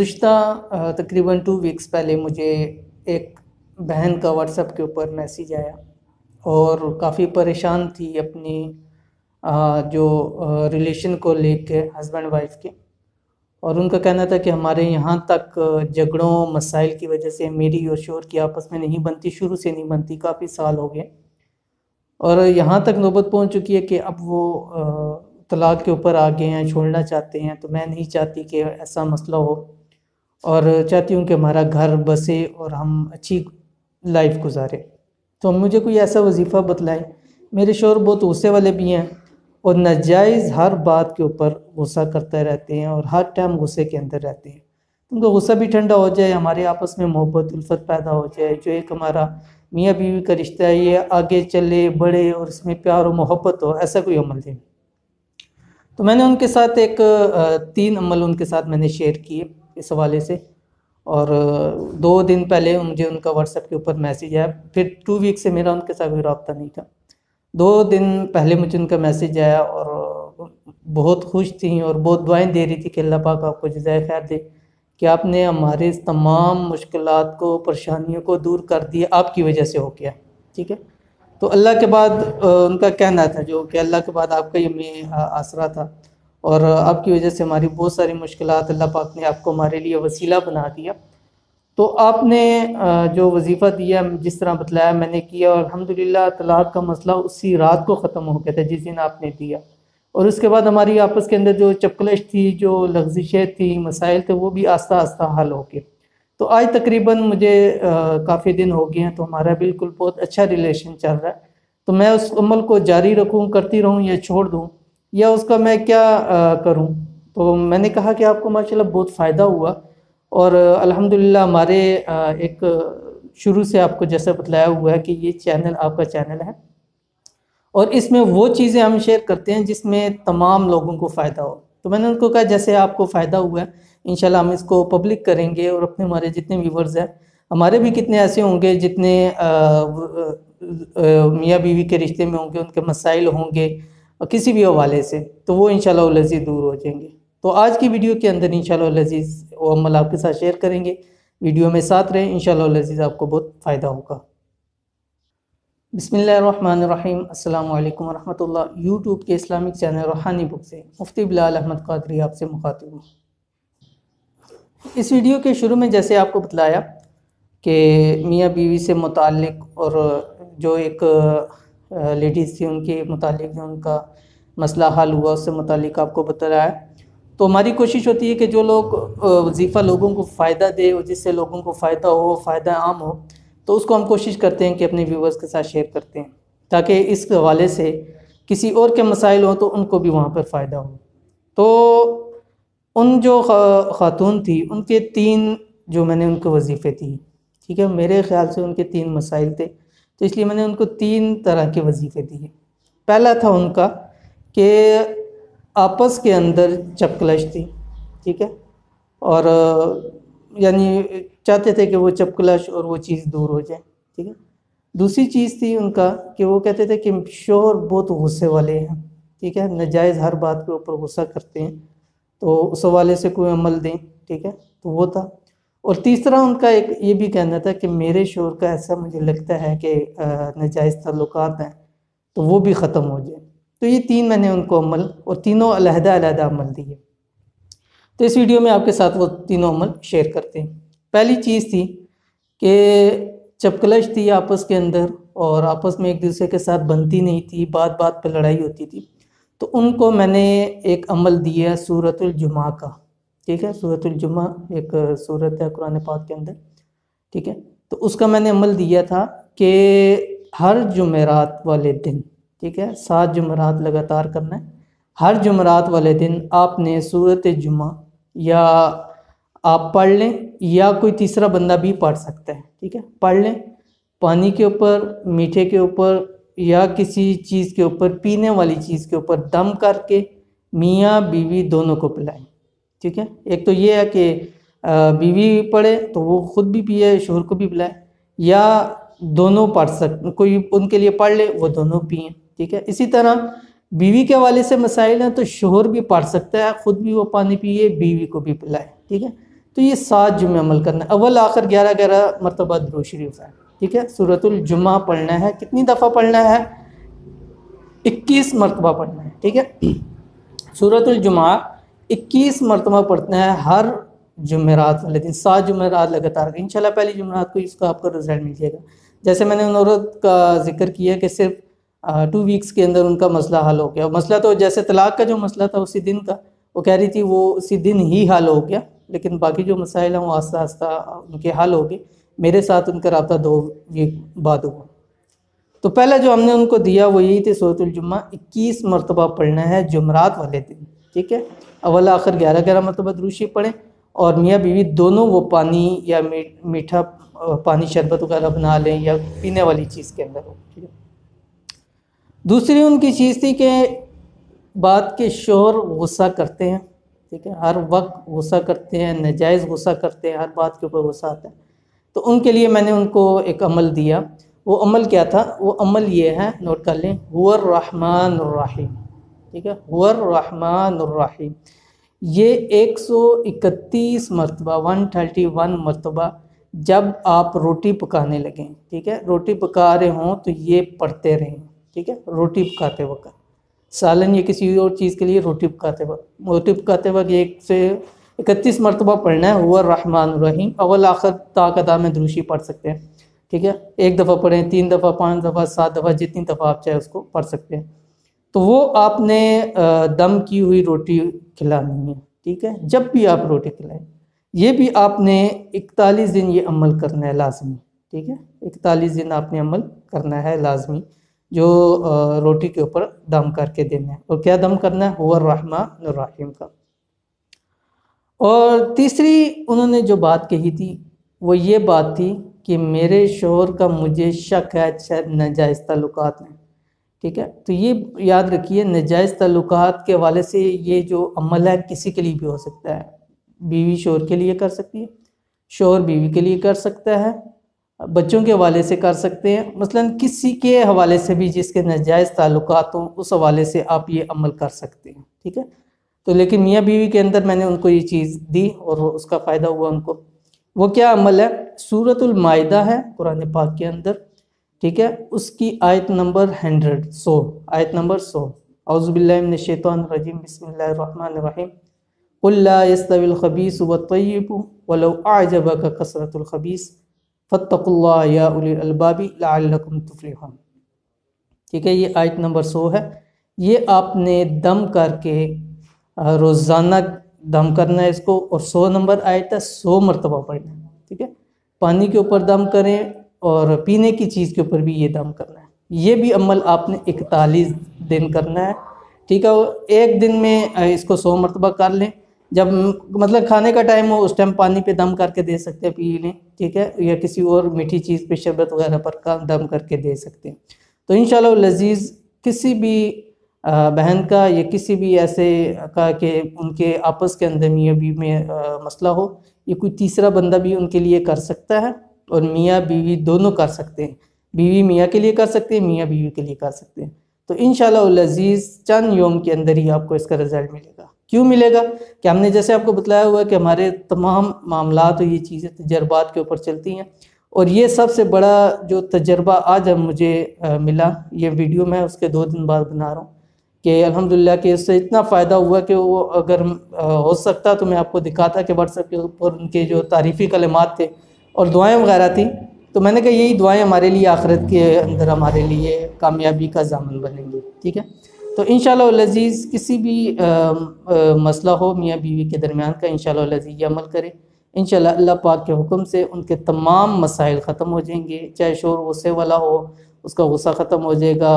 گزشتہ تقریباً 2 ویکس پہلے مجھے ایک بہن کا واٹس ایپ کے اوپر میسیج آیا اور کافی پریشان تھی اپنی جو ریلیشن کو لے کے ہسبینڈ وائف کے، اور ان کا کہنا تھا کہ ہمارے یہاں تک جھگڑوں مسائل کی وجہ سے میری اور شوہر کی آپس میں نہیں بنتی، شروع سے نہیں بنتی، کافی سال ہو گئے، اور یہاں تک نوبت پہنچ چکی ہے کہ اب وہ طلاق کے اوپر آ گئے ہیں، چھوڑنا چاہتے ہیں۔ تو میں نہیں چاہتی کہ ایسا مسئلہ ہو، اور چاہتی ہوں کہ ہمارا گھر بسے اور ہم اچھی لائف گزارے۔ تو مجھے کوئی ایسا وظیفہ بتلائے۔ میرے شوہر بہت غصے والے بھی ہیں اور ناجائز ہر بات کے اوپر غصہ کرتے رہتے ہیں اور ہر ٹائم غصے کے اندر رہتے ہیں۔ ان کا غصہ بھی ٹھنڈا ہو جائے، ہمارے آپس میں محبت الفت پیدا ہو جائے، جو ایک ہمارا میاں بیوی کا رشتہ ہے یہ آگے چلے بڑھے اور اس میں پیار و محبت ہو، ایسا کوئی عمل دیں۔ تو میں نے ان کے ساتھ 3 عمل ان کے ساتھ میں نے شیئر کیے اس حوالے سے، اور 2 دن پہلے مجھے ان کا واٹس ایپ کے اوپر میسیج آیا، پھر 2 ویک سے میرا ان کے ساتھ کوئی رابطہ نہیں تھا۔ 2 دن پہلے مجھے ان کا میسیج آیا اور بہت خوش تھیں اور بہت دعائیں دے رہی تھی کہ اللہ پاک آپ کو جزائے خیر دے کہ آپ نے ہمارے اس تمام مشکلات کو، پریشانیوں کو دور کر دیا، آپ کی وجہ سے ہو گیا، ٹھیک ہے۔ تو اللہ کے بعد ان کا کہنا تھا جو کہ اللہ کے بعد آپ کا یہ ہمیں آسرا تھا، اور آپ کی وجہ سے ہماری بہت ساری مشکلات اللہ پاک نے آپ کو ہمارے لیے وسیلہ بنا دیا۔ تو آپ نے جو وظیفہ دیا، جس طرح بتلایا میں نے کیا، اور الحمدللہ طلاق کا مسئلہ اسی رات کو ختم ہو گیا تھا جس دن آپ نے دیا، اور اس کے بعد ہماری آپس کے اندر جو چپکلش تھی، جو لغزشیں تھیں، مسائل تھے، وہ بھی آہستہ آہستہ حل ہو گئے۔ تو آج تقریباً مجھے کافی دن ہو گئے ہیں، تو ہمارا بالکل بہت اچھا ریلیشن چل رہا ہے۔ تو میں اس عمل کو جاری رکھوں، کرتی رہوں، یا چھوڑ دوں، یا اس کا میں کیا کروں؟ تو میں نے کہا کہ آپ کو ماشاءاللہ بہت فائدہ ہوا، اور الحمدللہ ہمارے ایک شروع سے آپ کو جیسا بتلایا ہوا ہے کہ یہ چینل آپ کا چینل ہے، اور اس میں وہ چیزیں ہم شیئر کرتے ہیں جس میں تمام لوگوں کو فائدہ ہو۔ تو میں نے ان کو کہا جیسے آپ کو فائدہ ہوا ہے انشاءاللہ ہم اس کو پبلک کریں گے، اور اپنے ہمارے جتنے ویورز ہیں، ہمارے بھی کتنے ایسے ہوں گے جتنے میاں بیوی کے رشتے میں ہوں گے، ان کے مسائل ہوں گے کسی بھی حوالے سے، تو وہ انشاءاللہ العزیز دور ہو جائیں گے۔ تو آج کی ویڈیو کے اندر انشاءاللہ العزیز وہ عمل آپ کے ساتھ شیئر کریں گے، ویڈیو میں ساتھ رہیں، انشاءاللہ العزیز آپ کو بہت فائدہ ہوگا۔ بسم اللہ الرحمن الرحیم۔ السلام علیکم ورحمۃ اللہ۔ یوٹیوب کے اسلامک چینل روحانی بک سے مفتی بلال احمد قادری آپ سے مخاطب ہوں۔ اس ویڈیو کے شروع میں جیسے آپ کو بتلایا کہ میاں بیوی سے متعلق، اور جو ایک لیڈیز تھی ان کے متعلق جو ان کا مسئلہ حل ہوا، اس سے متعلق آپ کو بتلایا، تو ہماری کوشش ہوتی ہے کہ جو لوگ وظیفہ لوگوں کو فائدہ دے اور جس سے لوگوں کو فائدہ ہو، فائدہ عام ہو، تو اس کو ہم کوشش کرتے ہیں کہ اپنے ویورز کے ساتھ شیئر کرتے ہیں، تاکہ اس حوالے سے کسی اور کے مسائل ہوں تو ان کو بھی وہاں پر فائدہ ہو۔ تو ان جو خاتون تھی ان کے 3 جو میں نے ان کو وظیفے دی، ٹھیک ہے، میرے خیال سے ان کے 3 مسائل تھے، تو اس لیے میں نے ان کو 3 طرح کے وظیفے دیے۔ پہلا تھا ان کا کہ آپس کے اندر چپکلش تھی، ٹھیک ہے، اور یعنی چاہتے تھے کہ وہ چپکلش اور وہ چیز دور ہو جائے، ٹھیک ہے۔ دوسری چیز تھی ان کا کہ وہ کہتے تھے کہ شوہر بہت غصے والے ہیں، ٹھیک ہے، ناجائز ہر بات کے اوپر غصہ کرتے ہیں، تو اس حوالے سے کوئی عمل دیں، ٹھیک ہے، تو وہ تھا۔ اور تیسرا ان کا ایک یہ بھی کہنا تھا کہ میرے شوہر کا ایسا مجھے لگتا ہے کہ ناجائز تعلقات ہیں، تو وہ بھی ختم ہو جائے۔ تو یہ 3 میں نے ان کو عمل، اور تینوں علیحدہ علیحدہ عمل دیے۔ تو اس ویڈیو میں آپ کے ساتھ وہ تینوں عمل شیئر کرتے ہیں۔ پہلی چیز تھی کہ چپکلش تھی آپس کے اندر، اور آپس میں ایک دوسرے کے ساتھ بنتی نہیں تھی، بات بات پہ لڑائی ہوتی تھی، تو ان کو میں نے ایک عمل دیا سورۃ الجمعہ کا، ٹھیک ہے، سورۃ الجمعہ ایک سورت ہے قرآن پاک کے اندر، ٹھیک ہے، تو اس کا میں نے عمل دیا تھا کہ ہر جمعرات والے دن، ٹھیک ہے، 7 جمعرات لگاتار کرنا ہے، ہر جمعرات والے دن آپ نے سورۃ جمعہ یا آپ پڑھ لیں، یا کوئی تیسرا بندہ بھی پڑھ سکتا ہے، ٹھیک ہے، پڑھ لیں، پانی کے اوپر، میٹھے کے اوپر، یا کسی چیز کے اوپر، پینے والی چیز کے اوپر دم کر کے میاں بیوی دونوں کو پلائیں، ٹھیک ہے۔ ایک تو یہ ہے کہ بیوی پڑھے تو وہ خود بھی پیے، شوہر کو بھی پلائے، یا دونوں پڑھ سکتے، کوئی ان کے لیے پڑھ لے، وہ دونوں پئیں، ٹھیک ہے۔ اسی طرح بیوی کے حوالے سے مسائل ہیں تو شوہر بھی پڑھ سکتا ہے، خود بھی وہ پانی پیے، بیوی کو بھی پلائے، ٹھیک ہے۔ تو یہ 7 جمعے عمل کرنا ہے. اول آخر 11 مرتبہ درود شریف ہے. ٹھیک ہے. سورۃ الجمعہ پڑھنا ہے. کتنی دفعہ پڑھنا ہے؟ 21 مرتبہ پڑھنا ہے. ٹھیک ہے. سورۃ الجمعہ 21 مرتبہ پڑھنا ہے ہر جمعرات والے دن. 7 جمعرات لگاتار. انشاءاللہ پہلی جمعرات کو اس کا آپ کو رزلٹ مل جائے گا. جیسے میں نے ان عورت کا ذکر کیا کہ صرف 2 ویکس کے اندر ان کا مسئلہ حل ہو گیا. مسئلہ تو جیسے طلاق کا جو مسئلہ تھا اسی دن کا، وہ کہہ رہی تھی وہ اسی دن ہی حل ہو گیا، لیکن باقی جو مسائل ہیں وہ آہستہ آہستہ ان کے حل ہو گئے. میرے ساتھ ان کا رابطہ 2 ویک بعد ہوا. تو پہلا جو ہم نے ان کو دیا وہ یہی تھی سورۃ الجمعہ 21 مرتبہ پڑھنا ہے جمعرات والے دن. ٹھیک ہے. اول آخر 11 مرتبہ درود شریف پڑھیں، اور میاں بیوی دونوں وہ پانی یا میٹھا پانی شربت وغیرہ بنا لیں یا پینے والی چیز کے اندر ہو. ٹھیک ہے. دوسری ان کی چیز تھی کہ بات کے شوہر غصہ کرتے ہیں. ٹھیک ہے. ہر وقت غصہ کرتے ہیں، ناجائز غصہ کرتے ہیں، ہر بات کے اوپر غصہ آتا ہے. تو ان کے لیے میں نے ان کو ایک عمل دیا. وہ عمل کیا تھا؟ وہ عمل یہ ہے، نوٹ کر لیں، هو الرحمن الرحیم. ٹھیک ہے. هو الرحمن الرحیم. یہ 131 مرتبہ 131 مرتبہ جب آپ روٹی پکانے لگیں، ٹھیک ہے، روٹی پکا رہے ہوں تو یہ پڑھتے رہیں. ٹھیک ہے. روٹی پکاتے وقت، سالن یا کسی اور چیز کے لیے روٹی پکاتے وقت یہ 131 مرتبہ پڑھنا ہے هو الرحمن الرحیم. اول آخر تا قدا میں درود شریف پڑھ سکتے ہیں. ٹھیک ہے. 1 دفعہ پڑھیں، 3 دفعہ، 5 دفعہ، 7 دفعہ، جتنی دفعہ آپ چاہے اس کو پڑھ سکتے ہیں. تو وہ آپ نے دم کی ہوئی روٹی کھلانی ہے. ٹھیک ہے. جب بھی آپ روٹی کھلائیں، یہ بھی آپ نے 41 دن یہ عمل کرنا ہے لازمی. ٹھیک ہے. 41 دن آپ نے عمل کرنا ہے لازمی، جو روٹی کے اوپر دم کر کے دینا ہے. اور کیا دم کرنا ہے؟ هو الرحمن الرحیم کا. اور تیسری انہوں نے جو بات کہی تھی وہ یہ بات تھی کہ میرے شوہر کا مجھے شک ہے شاید ناجائز تعلقات میں. ٹھیک ہے. تو یہ یاد رکھیے، ناجائز تعلقات کے حوالے سے یہ جو عمل ہے کسی کے لیے بھی ہو سکتا ہے. بیوی شوہر کے لیے کر سکتی ہے، شوہر بیوی کے لیے کر سکتا ہے، بچوں کے حوالے سے کر سکتے ہیں. مثلا کسی کے حوالے سے بھی جس کے ناجائز تعلقات ہوں، اس حوالے سے آپ یہ عمل کر سکتے ہیں. ٹھیک ہے. تو لیکن میاں بیوی کے اندر میں نے ان کو یہ چیز دی اور اس کا فائدہ ہوا ان کو. وہ کیا عمل ہے؟ سورۃ المائدہ ہے قرآن پاک کے اندر. ٹھیک ہے. اس کی آیت نمبر 100 آیت نمبر 100. اعوذ باللہ من الشیطان الرجیم. بسم اللہ الرحمن الرحیم. قل لا يستوي الخبيث والطيب ولو اعجبك كثرة الخبيث فاتقوا الله يا اولی الالباب لعلکم تفلحون. ٹھیک ہے. یہ آیت نمبر 100 ہے. یہ آپ نے دم کر کے روزانہ دم کرنا ہے اس کو، اور 100 نمبر آیت ہے، 100 مرتبہ پڑھنا ہے. ٹھیک ہے. پانی کے اوپر دم کریں اور پینے کی چیز کے اوپر بھی یہ دم کرنا ہے. یہ بھی عمل آپ نے 41 دن کرنا ہے. ٹھیک ہے. ایک دن میں اس کو 100 مرتبہ کر لیں. جب مطلب کھانے کا ٹائم ہو اس ٹائم پانی پہ دم کر کے دے سکتے ہیں، پی لیں. ٹھیک ہے. یا کسی اور میٹھی چیز پہ شربت وغیرہ پر دم کر کے دے سکتے ہیں. تو انشاءاللہ العزیز کسی بھی بہن کا یا کسی بھی ایسے کا کہ ان کے آپس کے اندر میاں بیوی میں مسئلہ ہو، یہ کوئی تیسرا بندہ بھی ان کے لیے کر سکتا ہے، اور میاں بیوی دونوں کر سکتے ہیں. بیوی میاں کے لیے کر سکتے ہیں، میاں بیوی کے لیے کر سکتے ہیں. تو انشاءاللہ العزیز چند یوم کے اندر ہی آپ کو اس کا رزلٹ ملے گا. کیوں ملے گا؟ کہ ہم نے جیسے آپ کو بتلایا ہوا ہے کہ ہمارے تمام معاملات اور یہ چیزیں تجربات کے اوپر چلتی ہیں. اور یہ سب سے بڑا جو تجربہ آج مجھے ملا، یہ ویڈیو میں اس کے 2 دن بعد بنا رہا ہوں، کہ الحمدللہ کہ اس سے اتنا فائدہ ہوا کہ وہ اگر ہو سکتا تو میں آپ کو دکھاتا کہ واٹس ایپ کے اوپر ان کے جو تعریفی کلمات تھے اور دعائیں وغیرہ تھیں. تو میں نے کہا یہی دعائیں ہمارے لیے آخرت کے اندر ہمارے لیے کامیابی کا ضامن بنیں گی. ٹھیک ہے. تو انشاءاللہ العزیز کسی بھی مسئلہ ہو میاں بیوی کے درمیان کا، انشاءاللہ العزیز یہ عمل کریں. انشاءاللہ اللہ پاک کے حکم سے ان کے تمام مسائل ختم ہو جائیں گے. چاہے شوہر غصے والا ہو، اس کا غصہ ختم ہو جائے گا.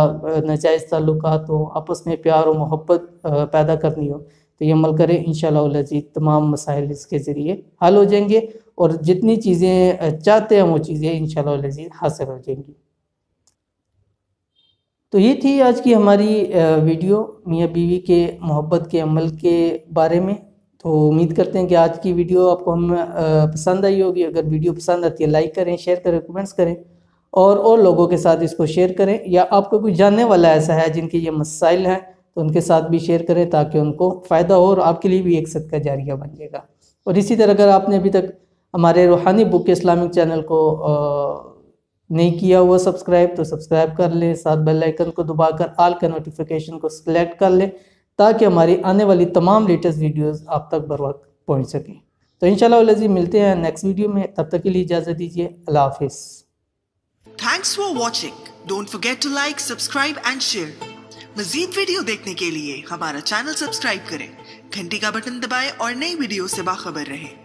ناجائز تعلقات ہو، آپس میں پیار و محبت پیدا کرنی ہو، تو یہ عمل کریں. انشاءاللہ العزیز تمام مسائل اس کے ذریعے حل ہو جائیں گے، اور جتنی چیزیں چاہتے ہیں وہ چیزیں انشاءاللہ العزیز حاصل ہو جائیں گی. تو یہ تھی آج کی ہماری ویڈیو میاں بیوی کے محبت کے عمل کے بارے میں. تو امید کرتے ہیں کہ آج کی ویڈیو آپ کو پسند آئی ہوگی. اگر ویڈیو پسند آتی ہے لائک کریں، شیئر کریں، کمنٹس کریں، اور لوگوں کے ساتھ اس کو شیئر کریں. یا آپ کو کوئی جاننے والا ایسا ہے جن کے یہ مسائل ہیں تو ان کے ساتھ بھی شیئر کریں تاکہ ان کو فائدہ ہو اور آپ کے لیے بھی ایک صدقہ جاریہ بن جائے گا۔ اور اسی طرح اگر آپ نے ابھی تک ہمارے روحانی بک اسلامک چینل کو نہیں کیا ہوا سبسکرائب تو سبسکرائب کر لیں، ساتھ بیل آئیکن کو دبا کر آل کا نوٹیفیکیشن کو سلیکٹ کر لیں تاکہ ہماری آنے والی تمام لیٹسٹ ویڈیوز آپ تک بر وقت پہنچ سکیں۔ تو انشاءاللہ العزیز ملتے ہیں نیکسٹ ویڈیو میں، تب تک کے لیے اجازت دیجیے، اللہ حافظ۔ Thanks for watching, don't forget to like, subscribe and share. مزید ویڈیو دیکھنے کے لیے ہمارا چینل سبسکرائب کریں، گھنٹی کا بٹن دبائیں اور نئی ویڈیو سے باخبر رہیں۔